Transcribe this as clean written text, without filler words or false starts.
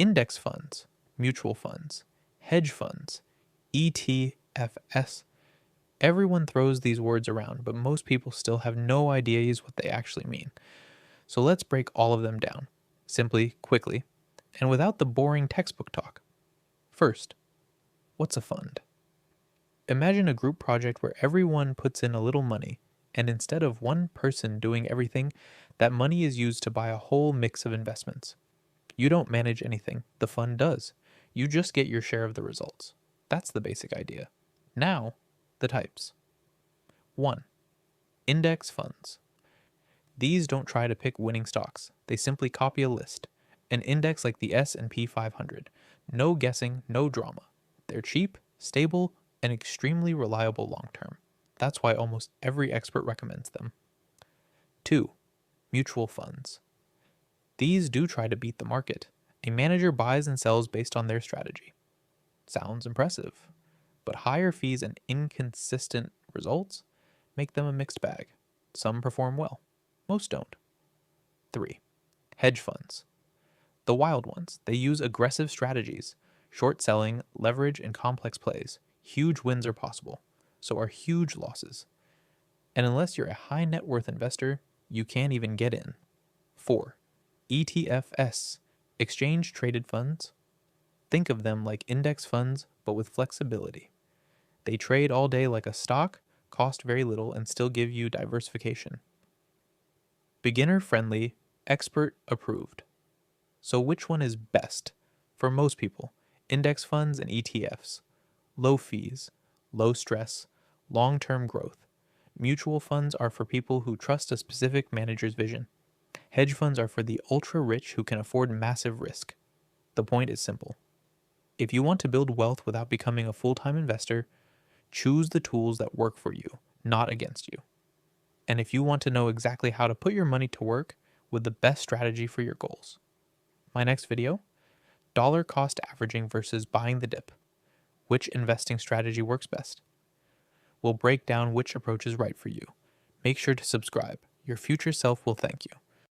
Index funds, mutual funds, hedge funds, ETFs. Everyone throws these words around, but most people still have no ideas what they actually mean. So let's break all of them down, simply, quickly, and without the boring textbook talk. First, what's a fund? Imagine a group project where everyone puts in a little money, and instead of one person doing everything, that money is used to buy a whole mix of investments. You don't manage anything, the fund does. You just get your share of the results. That's the basic idea. Now, the types. 1. Index funds. These don't try to pick winning stocks. They simply copy a list. An index like the S&P 500. No guessing, no drama. They're cheap, stable, and extremely reliable long term. That's why almost every expert recommends them. 2. Mutual funds. These do try to beat the market. A manager buys and sells based on their strategy. Sounds impressive, but higher fees and inconsistent results make them a mixed bag. Some perform well, most don't. 3. Hedge funds. The wild ones. They use aggressive strategies, short selling, leverage, and complex plays. Huge wins are possible, so are huge losses. And unless you're a high net worth investor, you can't even get in. 4. ETFs, exchange traded funds. Think of them like index funds, but with flexibility. They trade all day like a stock, cost very little, and still give you diversification. Beginner friendly, expert approved. So which one is best? For most people, index funds and ETFs. Low fees, low stress, long-term growth. Mutual funds are for people who trust a specific manager's vision. Hedge funds are for the ultra-rich who can afford massive risk. The point is simple. If you want to build wealth without becoming a full-time investor, choose the tools that work for you, not against you. And if you want to know exactly how to put your money to work with the best strategy for your goals. My next video, dollar cost averaging versus buying the dip. Which investing strategy works best? We'll break down which approach is right for you. Make sure to subscribe. Your future self will thank you.